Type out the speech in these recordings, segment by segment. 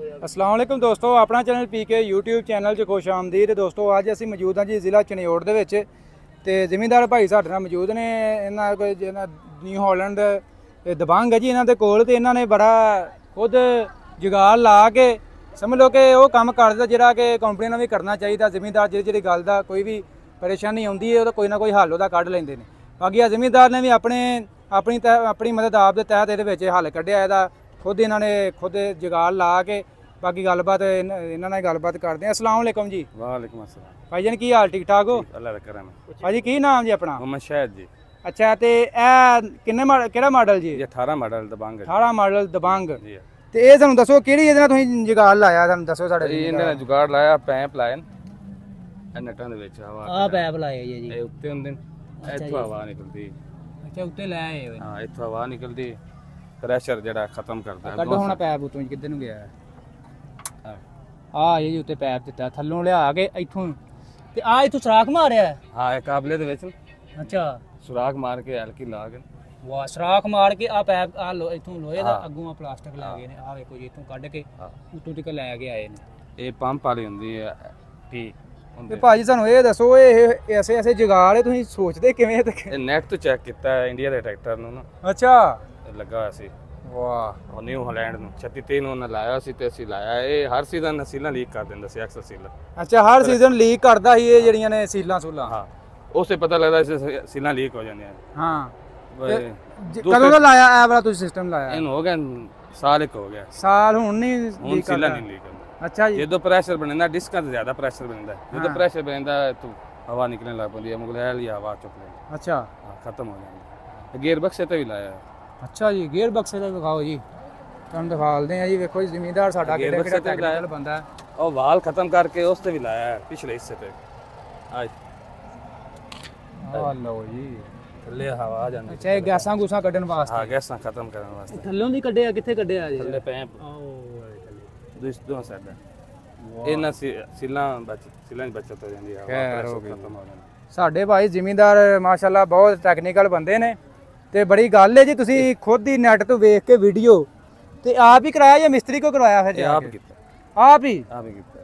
अस्सलाम वालेकुम दोस्तों, अपना चैनल पीके यूट्यूब चैनल 'ਚ खुश आमदीद। दोस्तों अज असीं मौजूद हाँ जी ਜ਼ਿਲ੍ਹਾ ਚਨਿਓੜ ਦੇ ਵਿੱਚ ਤੇ ਜ਼ਿਮੀਂਦਾਰ ਭਾਈ ਸਾਡੇ ਨਾਲ ਮੌਜੂਦ ਨੇ। ਇਹਨਾਂ ਕੋਈ ਜਿਹਨਾਂ ਨਿਊ ਹਾਲੈਂਡ ਦਬੰਗ ਹੈ ਜੀ ਇਹਨਾਂ ਦੇ ਕੋਲ, ਤੇ ਇਹਨਾਂ ਨੇ ਬੜਾ ਖੁਦ ਜੁਗਾੜ ਲਾ ਕੇ ਸਮਝ ਲਓ ਕਿ ਉਹ ਕੰਮ ਕਰਦਾ ਜਿਹੜਾ ਕਿ ਕੰਪਨੀ ਨੂੰ ਵੀ ਕਰਨਾ ਚਾਹੀਦਾ। ਜ਼ਿਮੀਂਦਾਰ ਜਿਹੜੀ ਗੱਲ ਦਾ ਕੋਈ ਵੀ ਪਰੇਸ਼ਾਨੀ ਆਉਂਦੀ ਹੈ ਉਹਦਾ ਕੋਈ ਨਾ ਕੋਈ ਹੱਲ ਉਹਦਾ ਕੱਢ ਲੈਂਦੇ ਨੇ। ਬਾਕੀ ਜ਼ਿਮੀਂਦਾਰ ਨੇ ਵੀ ਆਪਣੀ ਮਦਦ ਆਪ ਦੇ ਤਹਿਤ ਇਹਦੇ ਵਿੱਚ ਹੱਲ ਕੱਢਿਆ। ਇਹਦਾ ਖੁਦ ਇਹਨਾਂ ਨੇ ਜੁਗਾੜ ਲਾ ਕੇ ਬਾਕੀ ਗੱਲਬਾਤ ਇਹਨਾਂ ਨਾਲ ਗੱਲਬਾਤ ਕਰਦੇ ਹਾਂ। अस्सलाम वालेकुम जी। वालेकुम अस्सलाम। भाई जान की हाल ठीक ठाक हो? अल्लाह दा करम है। भाजी की नाम जी अपना? मोहम्मद शाहिद जी। अच्छा, ते ए किन्ने केड़ा मॉडल जी? ये 18 मॉडल दबंग है। 18 मॉडल दबंग जी। ਤੇ ਇਹ ਸਾਨੂੰ ਦੱਸੋ ਕਿਹੜੀ ਇਹਦੇ ਨਾਲ ਤੁਸੀਂ ਜੁਗਾੜ ਲਾਇਆ? ਸਾਨੂੰ ਦੱਸੋ। ਸਾਡੇ ਇਹਨੇ ਨਾਲ ਜੁਗਾੜ ਲਾਇਆ, ਪੈਪ ਲਾਇਆ ਇਹ ਨਟਾਂ ਦੇ ਵਿੱਚ ਹਵਾ ਆ ਪੈਪ ਲਾਏ ਜੀ। ਇਹ ਉੱਤੇ ਹੁੰਦੇ ਨੇ, ਇੱਥੋਂ ਹਵਾ ਨਿਕਲਦੀ। ਅੱਛਾ, ਉੱਤੇ ਲਾਏ ਹੋਏ। ਹਾਂ, ਇੱਥੋਂ ਹਵਾ ਨਿਕਲਦੀ, ਪ੍ਰੈਸ਼ਰ ਜਿਹੜਾ ਖਤਮ ਕਰਦਾ ਹੈ। ਕੱਢੋ ਹੁਣ ਪੈਪ ਉਤੋਂ ਕਿੱਧਰ ਨੂੰ ਗਿਆ? ਆ ਇਹ ਜੀ ਉੱਤੇ ਪੈਪ ਦਿੱਤਾ ਥੱਲੋਂ ਲਿਆ ਕੇ ਇੱਥੋਂ, ਤੇ ਆ ਇੱਥੋਂ ਸੁਰਾਖ ਮਾਰਿਆ। ਹਾਂ, ਇਹ ਕਾਬਲੇ ਦੇ ਵਿੱਚ ਅੱਛਾ, ਸੁਰਾਖ ਮਾਰ ਕੇ ਹਲਕੀ ਲਾ ਕੇ ਵਾਹ, ਸੁਰਾਖ ਮਾਰ ਕੇ ਆ ਪੈਪ ਆ ਇੱਥੋਂ ਲੋਹੇ ਦਾ, ਅੱਗੋਂ ਆ ਪਲਾਸਟਿਕ ਲਾ ਗਏ ਨੇ। ਆ ਵੇਖੋ ਜੀ, ਇੱਥੋਂ ਕੱਢ ਕੇ ਉੱਤੋਂ ਤੱਕ ਲੈ ਕੇ ਆਏ ਨੇ। ਇਹ ਪੰਪ ਵਾਲੀ ਹੁੰਦੀ ਹੈ ਟੀ। ਤੇ ਭਾਜੀ ਸਾਨੂੰ ਇਹ ਦੱਸੋ, ਇਹ ਐਸੇ ਜੁਗਾੜ ਤੁਸੀਂ ਸੋਚਦੇ ਕਿਵੇਂ? ਇਹ ਨੈਟ ਤੋਂ ਚੈੱਕ ਕੀਤਾ ਹੈ ਇੰਡੀਆ ਦੇ ਟਰੈਕਟਰ ਨੂੰ ਨਾ। ਅੱਛਾ, ਲੱਗਾ ਹੋਇਆ ਸੀ। ਵਾਹ, ਉਹ ਨਿਊ ਹਾਲੈਂਡ ਨੂੰ 36 ਨੂੰ ਉਹਨਾਂ ਲਾਇਆ ਸੀ ਤੇ ਅਸੀਂ ਲਾਇਆ। ਇਹ ਹਰ ਸੀਜ਼ਨ ਸੀਲਾਂ ਲੀਕ ਕਰ ਦਿੰਦਾ ਸੀ, ਅਕਸਰ ਸੀਲਾਂ। ਅੱਛਾ, ਹਰ ਸੀਜ਼ਨ ਲੀਕ ਕਰਦਾ ਸੀ ਇਹ ਜਿਹੜੀਆਂ ਨੇ ਸੀਲਾਂ ਸੂਲਾਂ? ਹਾਂ, ਉਸੇ ਪਤਾ ਲੱਗਦਾ ਸੀ ਸੀਲਾਂ ਲੀਕ ਹੋ ਜਾਂਦੀਆਂ। ਹਾਂ, ਕਦੋਂ ਦਾ ਲਾਇਆ ਇਹ ਵਾਲਾ ਤੁਸੀਂ ਸਿਸਟਮ ਲਾਇਆ? ਇਹਨੂੰ ਹੋ ਗਿਆ ਸਾਲ ਇੱਕ ਹੋ ਗਿਆ। ਸਾਲ ਹੁਣ ਨਹੀਂ ਹੁਣ ਲੀਕ ਸੀਲਾਂ ਕਰਦਾ? ਨਹੀਂ ਲੀਕ ਹੁੰਦਾ। ਅੱਛਾ ਜੀ। ਜਦੋਂ ਪ੍ਰੈਸ਼ਰ ਬਣਦਾ ਡਿਸਕਾਂ ਤੇ ਜ਼ਿਆਦਾ ਪ੍ਰੈਸ਼ਰ ਬਣਦਾ, ਜਦੋਂ ਪ੍ਰੈਸ਼ਰ ਬਣਦਾ ਤਾਂ ਹਵਾ ਨਿਕਲਣ ਲੱਗ ਪੈਂਦੀ ਹੈ, ਮੁਗਲੈਲ ਜਾਂ ਹਵਾ ਚੁੱਕ ਲੈਂਦੀ। ਅੱਛਾ, ਹਾਂ, ਖਤਮ ਹੋ ਜਾਂਦਾ। ਗੇਅਰ ਬਕਸੇ ਤੇ ਵੀ ਲਾਇਆ। ਅੱਛਾ ਜੀ, ਗੇਅਰ ਬਕਸੇ ਦਾ ਵਿਖਾਓ ਜੀ, ਤੁਹਾਨੂੰ ਦਿਖਾਲਦੇ ਆ ਜੀ। ਵੇਖੋ ਜੀ, ਜ਼ਿਮੀਂਦਾਰ ਸਾਡਾ ਕਿਹੜਾ ਟੈਕਨੀਕਲ ਬੰਦਾ ਹੈ। ਉਹ ਵਾਲ ਖਤਮ ਕਰਕੇ ਉਸ ਤੇ ਵੀ ਲਾਇਆ ਪਿਛਲੇ ਹਿੱਸੇ ਤੇ। ਆ ਲਓ ਜੀ, ਥੱਲੇ ਹਵਾ ਆ ਜਾਂਦੀ। ਅੱਛਾ, ਇਹ ਗੈਸਾਂ ਗੂਸਾਂ ਕੱਢਣ ਵਾਸਤੇ? ਹਾਂ, ਗੈਸਾਂ ਖਤਮ ਕਰਨ ਵਾਸਤੇ। ਥੱਲੋਂ ਦੀ ਕੱਢਿਆ? ਕਿੱਥੇ ਕੱਢਿਆ ਜੀ? ਥੱਲੇ ਪੈਪ ਦੋਸਤੋਂ ਸਾਡਾ ਇਹਨਾਂ ਸੀਲਾਂ ਦੀ ਬਚਤ ਹੋ ਜਾਂਦੀ ਹੈ, ਖੈਰ ਹੋ ਗਈ। ਖਤਮ ਹੋ ਜਾਂਦੀ। ਸਾਡੇ ਭਾਈ ਜ਼ਿਮੀਂਦਾਰ ਮਾਸ਼ਾਅੱਲਾ ਬਹੁਤ ਟੈਕਨੀਕਲ ਬੰਦੇ ਨੇ, ਤੇ ਬੜੀ ਗੱਲ ਹੈ ਜੀ। ਤੁਸੀਂ ਖੁਦ ਹੀ ਨੈਟ ਤੋਂ ਵੇਖ ਕੇ ਵੀਡੀਓ ਤੇ ਆਪ ਹੀ ਕਰਾਇਆ ਜਾਂ ਮਿਸਤਰੀ ਕੋ ਕਰਵਾਇਆ? ਫਿਰ ਆਪ ਕੀਤਾ। ਆਪ ਹੀ ਕੀਤਾ।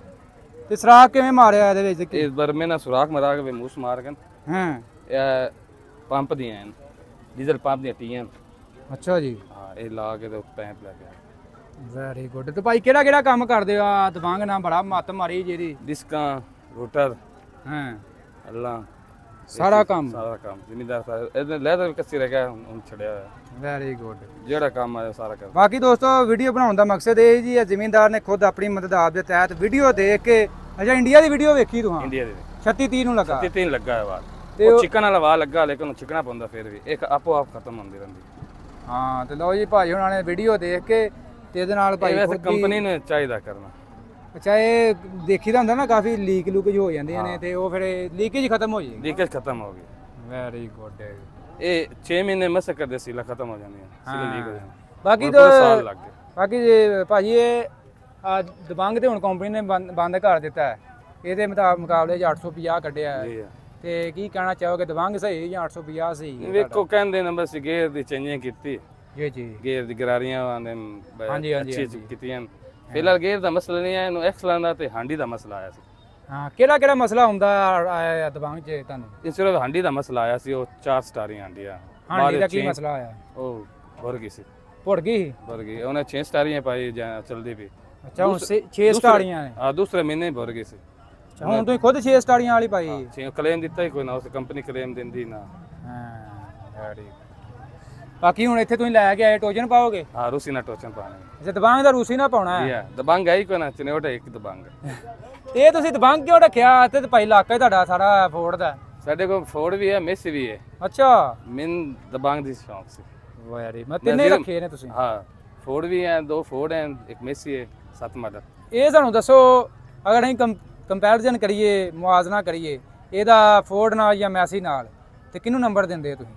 ਤੇ ਸੁਰਾਖ ਕਿਵੇਂ ਮਾਰਿਆ ਇਹਦੇ ਵਿੱਚ? ਇਸ ਬਰਮੇ ਨਾਲ ਸੁਰਾਖ ਮਾਰਾ ਕੇ ਮੂਸ ਮਾਰ ਕੇ। ਹਾਂ, ਇਹ ਪੰਪ ਦੀਆਂ ਡੀਜ਼ਲ ਪੰਪ ਦੀਆਂ ਟੀਆਂ। ਅੱਛਾ ਜੀ। ਹਾਂ, ਇਹ ਲਾ ਕੇ ਤੇ ਪੈਪ ਲਾ ਕੇ। Very good. ਤੇ ਭਾਈ ਕਿਹੜਾ ਕੰਮ ਕਰਦੇ ਹੋ? ਆ ਦਬੰਗ ਨਾਲ ਬੜਾ ਮੱਤ ਮਾਰੀ ਜਿਹੜੀ। ਡਿਸਕਾਂ, ਰੋਟਰ, ਹਾਂ, ਅੱਲਾ ਸਾਰਾ ਕੰਮ ਜ਼ਿਮੀਂਦਾਰ ਸਾਰਾ। ਇਹਦੇ ਲੈਦਰ ਵੀ ਕੱਚੀ ਰਹਿ ਗਿਆ, ਹੁਣ ਛੜਿਆ ਹੋਇਆ। Very good. ਜਿਹੜਾ ਕੰਮ ਆਇਆ ਸਾਰਾ ਕਰ। ਬਾਕੀ ਦੋਸਤੋ, ਵੀਡੀਓ ਬਣਾਉਣ ਦਾ ਮਕਸਦ ਇਹ ਜੀ, ਜ਼ਿਮੀਂਦਾਰ ਨੇ ਖੁਦ ਆਪਣੀ ਮਦਦ ਆਪ ਦੇ ਤਹਿਤ ਵੀਡੀਓ ਦੇਖ ਕੇ। ਅੱਛਾ, ਇੰਡੀਆ ਦੀ ਵੀਡੀਓ ਵੇਖੀ ਤੂੰ? ਇੰਡੀਆ ਦੇ 36-30 ਨੂੰ ਲੱਗਾ। 33 ਲੱਗਾ ਹੈ ਵਾਲ। ਤੇ ਉਹ ਚਿਕਨ ਵਾਲਾ ਵਾਲ ਲੱਗਾ, ਲੇਕਿਨ ਚਿਕਨਾ ਪਾਉਂਦਾ ਫਿਰ ਵੀ ਇੱਕ ਆਪੋ ਆਪ ਖਤਮ ਹੁੰਦੀ ਰਹਿੰਦੀ। ਹਾਂ, ਤੇ ਲਓ ਜੀ, ਭਾਈ ਉਹਨਾਂ ਨੇ ਵੀਡੀਓ ਦੇਖ ਕੇ ਤੇ ਇਹਦੇ ਨਾਲ ਭਾਈ ਵੈਸੇ ਕੰਪਨੀ ਨੂੰ ਚਾਹੀਦਾ ਕਰਨਾ। ਅੱਛਾ, ਇਹ ਦੇਖੀਦਾ ਹੁੰਦਾ ਨਾ, ਕਾਫੀ ਲੀਕ ਲੂਕੇਜ ਹੋ ਜਾਂਦੀਆਂ ਨੇ, ਤੇ ਉਹ ਫਿਰ ਲੀਕੇਜ ਖਤਮ ਹੋ ਜਾਏਗੀ। ਲੀਕੇਜ ਖਤਮ ਹੋ ਗਈ। Very good. ਇਹ 6 ਮਹੀਨੇ ਮਸੇ ਕਰਦੇ ਸੀਲਾ ਖਤਮ ਹੋ ਜਾਂਦੀਆਂ, ਸੀਲਾ ਲੀਕ ਹੋ ਜਾਂਦੀਆਂ। ਬਾਕੀ ਸਾਲ ਲੱਗ ਗਏ। ਬਾਕੀ ਭਾਜੀ ਇਹ ਦਬੰਗ ਤੇ ਹੁਣ ਕੰਪਨੀ ਨੇ ਬੰਦ ਕਰ ਦਿੱਤਾ ਹੈ। ਇਹਦੇ ਮੁਕਾਬਲੇ 'ਚ 850 ਕੱਢਿਆ ਹੈ। ਤੇ ਕੀ ਕਹਿਣਾ ਚਾਹੋਗੇ, ਦਬੰਗ ਸਹੀ ਜਾਂ 850 ਸਹੀ? ਵੇਖੋ, ਕਹਿੰਦੇ ਨੇ ਬਸ ਗੇਅਰ ਦੀ ਚੇਂਜਿੰਗ ਕੀਤੀ ਜੀ। ਗੇਅਰ ਦੀ ਗਰਾਰੀਆਂ ਆਂਦੇ ਹਾਂਜੀ ਅੱਛੀ ਕੀਤੀਆਂ। ਫਿਲਹਾਲ ਗੇਅਰ ਦਾ ਮਸਲਾ ਨਹੀਂ ਆਇਆ, ਇਹਨੂੰ ਐਕਸਲਾਂ ਦਾ ਤੇ ਹਾਂਡੀ ਦਾ ਮਸਲਾ ਆਇਆ ਸੀ। ਹਾਂ, ਕਿਹੜਾ ਮਸਲਾ ਹੁੰਦਾ ਆਇਆ ਦਬੰਗ 'ਚ ਤੁਹਾਨੂੰ? ਇਹ ਸਿਰਫ ਹਾਂਡੀ ਦਾ ਮਸਲਾ ਆਇਆ ਸੀ। ਉਹ 4 ਸਟਾਰੀ ਹਾਂਡੀ ਆ। ਹਾਂਡੀ ਦਾ ਕੀ ਮਸਲਾ ਆਇਆ? ਉਹ ਭੁਰ ਗਈ ਸੀ। ਭੁਰ ਗਈ? ਭੁਰ ਗਈ। ਉਹਨੇ 6 ਸਟਾਰੀਆਂ ਪਾਈ ਚਲਦੀ ਵੀ। ਅੱਛਾ, ਹੁਣ 6 ਸਟਾਰੀਆਂ ਨੇ? ਹਾਂ, ਦੂਸਰੇ ਮਹੀਨੇ ਭੁਰ ਗਈ ਸੀ। ਹੁਣ ਤੁਸੀਂ ਖੁਦ 6 ਸਟਾਰੀਆਂ ਵਾਲੀ ਪਾਈ? 6 ਕਲੇਮ ਦਿੱਤਾ ਹੀ ਕੋਈ ਨਾ, ਉਸ ਕੰਪਨੀ ਕਲੇਮ ਦਿੰਦੀ ਨਾ। ਹਾਂ, ਬਾਕੀ ਹੁਣ ਇੱਥੇ ਤੁਸੀਂ ਲੈ ਕੇ ਆਏ, ਟੋਜਨ ਪਾਓਗੇ? ਹਾਂ, ਰੂਸੀ ਨਾਲ ਟੋਚਨ ਪਾਣਾ। ਅੱਛਾ, ਦਬੰਗ ਦਾ ਰੂਸੀ ਨਾ ਪਾਉਣਾ ਹੈ? ਦਬੰਗ ਆਈ ਕੋਈ ਨਾ, ਚਨੇੋਟਾ ਇੱਕ ਦਬੰਗ। ਇਹ ਤੁਸੀਂ ਦਬੰਗ ਕਿਉਂ ਰੱਖਿਆ? ਤੇ ਭਾਈ ਇਲਾਕਾ ਹੀ ਤੁਹਾਡਾ ਸਾਰਾ ਫੋਰਡ ਦਾ। ਸਾਡੇ ਕੋਲ ਫੋਰਡ ਵੀ ਹੈ, ਮੇਸੀ ਵੀ ਹੈ। ਅੱਛਾ, ਮੈਨੂੰ ਦਬੰਗ ਦੀ ਸ਼ੌਕ ਸੀ। ਵੈਰੀ ਮੈਂ ਤਿੰਨੇ ਰੱਖੇ ਨੇ ਤੁਸੀਂ? ਹਾਂ, ਫੋਰਡ ਵੀ ਹੈ, 2 ਫੋਰਡ ਹੈ, ਇੱਕ ਮੇਸੀ ਹੈ, 7 ਮਾਡਲ। ਇਹ ਸਾਨੂੰ ਦੱਸੋ, ਅਗਰ ਅਸੀਂ ਕੰਪੈਰੀਜ਼ਨ ਕਰੀਏ, ਮੁਆਜ਼ਨਾ ਕਰੀਏ ਇਹਦਾ ਫੋਰਡ ਨਾਲ ਜਾਂ ਮੈਸੀ ਨਾਲ, ਤੇ ਕਿਹਨੂੰ ਨੰਬਰ ਦਿੰਦੇ ਤੁਸੀਂ?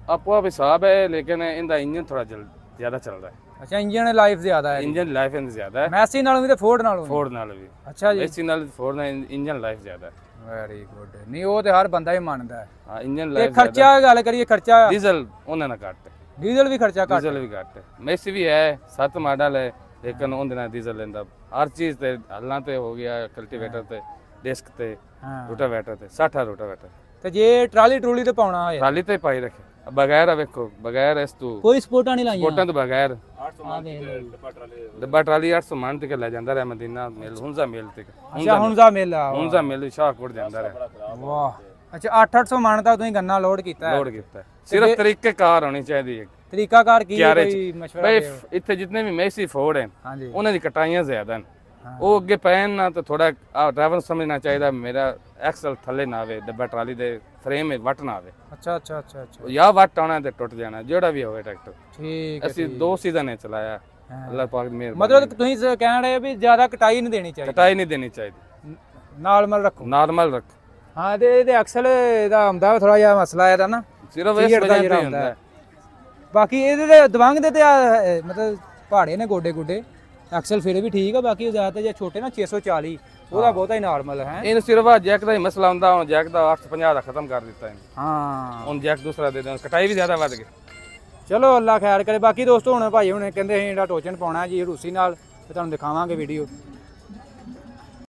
ਆਪੋ ਆਪ ਹਿਸਾਬ ਹੈ, ਲੇਕਿਨ ਇਹਦਾ ਇੰਜਨ ਥੋੜਾ ਜ਼ਿਆਦਾ ਚੱਲਦਾ ਹੈ। ਅੱਛਾ, ਇੰਜਨ ਲਾਈਫ ਜ਼ਿਆਦਾ ਹੈ? ਇੰਜਨ ਲਾਈਫ ਇਹਦੀ ਜ਼ਿਆਦਾ ਹੈ। ਮੈਸੀ ਨਾਲੋਂ ਵੀ ਤੇ ਫੋਰਡ ਨਾਲੋਂ? ਫੋਰਡ ਨਾਲ ਵੀ। ਅੱਛਾ ਜੀ। ਮੈਸੀ ਨਾਲ ਫੋਰਡ ਨਾਲ ਇੰਜਨ ਲਾਈਫ ਜ਼ਿਆਦਾ ਹੈ। Very good. ਨਹੀਂ, ਉਹ ਤੇ ਹਰ ਬੰਦਾ ਹੀ ਮੰਨਦਾ ਹੈ। ਹਾਂ, ਇੰਜਨ ਤੇ ਲਾਈਫ। ਖਰਚਾ ਗੱਲ ਕਰੀਏ, ਖਰਚਾ ਡੀਜ਼ਲ ਉਹਨਾਂ ਨਾਲ ਘੱਟ ਹੈ। ਡੀਜ਼ਲ ਵੀ ਖਰਚਾ ਘੱਟ? ਡੀਜ਼ਲ ਵੀ ਘੱਟ ਹੈ। ਮੈਸੀ ਵੀ ਹੈ, 7 ਮਾਡਲ ਹੈ, ਲੇਕਿਨ ਉਹਦੇ ਨਾਲ ਡੀਜ਼ਲ ਲੈਂਦਾ ਹਰ ਚੀਜ਼ ਤੇ ਹੱਲਾਂ ਤੇ ਹੋ ਗਿਆ ਕਲਟੀਵੇਟਰ ਤੇ ਡਿਸਕ ਤੇ ਹਾਂ ਰੋਟਾਵੇਟਰ ਤੇ 60 ਰੋਟਾਵੇਟਰ ਤੇ ਜੇ ਟਰਾਲੀ ਟਰੂਲੀ ਤੇ ਪਾਉਣਾ ਹੋਏ ਟਰਾਲੀ ਤੇ ਪਾਈ ਰੱਖੇ ਬਗੈਰ ਵੇਖੋ ਬਗੈਰ ਇਸ ਤੋਂ ਕੋਈ ਸਪੋਰਟਾਂ ਨਹੀਂ ਲਾਈਆਂ ਸਪੋਰਟਾਂ ਤੋਂ ਬਗੈਰ ਆ ਦੇਖ ਲਓ ਡੱਬਾ ਟਰਾਲੀ 800 ਮਣ ਤੇ ਲੈ ਜਾਂਦਾ ਰਿਹਾ ਮਦੀਨਾ ਮਿਲ ਹੁੰਜ਼ਾ ਮਿਲ ਤੇ ਅੱਛਾ ਹੁਣਜ਼ਾ ਮਿਲ ਆ ਹੁੰਜ਼ਾ ਮਿਲ ਸ਼ਾਹਕੋਟ ਜਾਂਦਾ ਰਿਹਾ ਵਾਹ ਅੱਛਾ 800 ਮਣ ਤਾਂ ਤੁਸੀਂ ਗੰਨਾ ਲੋਡ ਕੀਤਾ ਹੈ ਲੋਡ ਕੀਤਾ ਸਿਰਫ ਤਰੀਕੇ ਕਾਰ ਹੋਣੀ ਚਾਹੀਦੀ ਹੈ ਤਰੀਕਾਕਾਰ ਕੀ ਹੈ ਕਿਆਰੇ ਕੋਈ ਚ ਮਸ਼ਵਰਾ ਬਈ ਦਿਓ ਇੱਥੇ ਜਿੰਨੇ ਵੀ ਮੈਸੀ ਫੋੜ ਹਨ ਹਾਂਜੀ ਉਹਨਾਂ ਦੀ ਕਟਾਈਆਂ ਜ਼ਿਆਦਾ ਹਨ ਉਹ ਅੱਗੇ ਪੈਣ ਨਾ ਤਾਂ ਥੋੜਾ ਡਰਾਈਵਰ ਨੂੰ ਸਮਝਣਾ ਚਾਹੀਦਾ ਮੇਰਾ ਐਕਸਲ ਥੱਲੇ ਨਾ ਆਵੇ ਡੱਬਾ ਟਰਾਲੀ ਦੇ ਫਰੇਮ ਵੱਟ ਨਾ ਆਵੇ ਅੱਛਾ ਅੱਛਾ ਅੱਛਾ ਅੱਛਾ ਜਾਂ ਵੱਟ ਆਉਣਾ ਤੇ ਟੁੱਟ ਜਾਣਾ ਜਿਹੜਾ ਵੀ ਹੋਵੇ ਟਰੈਕਟਰ ਠੀਕ ਹੈ ਅਸੀਂ 2 ਸੀਜ਼ਨ ਨੇ ਚਲਾਇਆ ਅੱਲਾਹ ਪਾਕ ਦੀ ਮਿਹਰਬਾਨੀ ਮਤਲਬ ਤੁਸੀਂ ਕਹਿਣ ਰਹੇ ਵੀ ਜ਼ਿਆਦਾ ਕਟਾਈ ਨਹੀਂ ਦੇਣੀ ਚਾਹੀਦੀ ਕਟਾਈ ਨਹੀਂ ਦੇਣੀ ਚਾਹੀਦੀ ਨਾਰਮਲ ਰੱਖੋ ਨਾਰਮਲ ਰੱਖ ਹਾਂ ਤੇ ਇਹਦੇ ਅਕਸਲ ਦਾ ਹੁੰਦਾ ਥੋੜਾ ਜਿਹਾ ਮਸਲਾ ਇਹਦਾ ਨਾ ਸਿਰਫ ਇਸ ਫੀਡ ਦਾ ਵਜ੍ਹਾ ਜਿਹੜਾ ਤੇ ਹੁੰਦਾ ਹੁੰਦਾ ਹੈ। ਬਾਕੀ ਇਹਦੇ ਤੇ ਦਵੰਗ ਦੇ ਤੇ ਮਤਲਬ ਪਹਾੜੇ ਨੇ ਗੋਡੇ ਗੁੱਡੇ ਅਕਸਲ ਫਿਰ ਵੀ ਠੀਕ ਆ ਬਾਕੀ ਉਹ ਜ਼ਿਆਦਾ ਜੇ ਛੋਟੇ ਨਾ 640 ਉਹਦਾ ਬਹੁਤਾ ਹੀ ਨਾਰਮਲ ਹੈ ਇਹਨੂੰ ਸਿਰਫ ਜੈਕ ਦਾ ਹੀ ਮਸਲਾ ਹੁੰਦਾ ਹੁਣ ਜੈਕ ਦਾ 850 ਦਾ ਖਤਮ ਕਰ ਦਿੱਤਾ ਇਹਨੇ ਹਾਂ ਹੁਣ ਜੈਕ ਦੂਸਰਾ ਦੇ ਦੇ ਕਟਾਈ ਵੀ ਜ਼ਿਆਦਾ ਵੱਧ ਗਈ ਚਲੋ ਅੱਲਾ ਖੈਰ ਕਰੇ ਬਾਕੀ ਦੋਸਤੋ ਹੁਣ ਭਾਈ ਹੁਣ ਕਹਿੰਦੇ ਅਸੀਂ ਜਿਹੜਾ ਟੋਚਨ ਪਾਉਣਾ ਜੀ ਰੂਸੀ ਨਾਲ ਤੇ ਤੁਹਾਨੂੰ ਦਿਖਾਵਾਂਗੇ ਵੀਡੀਓ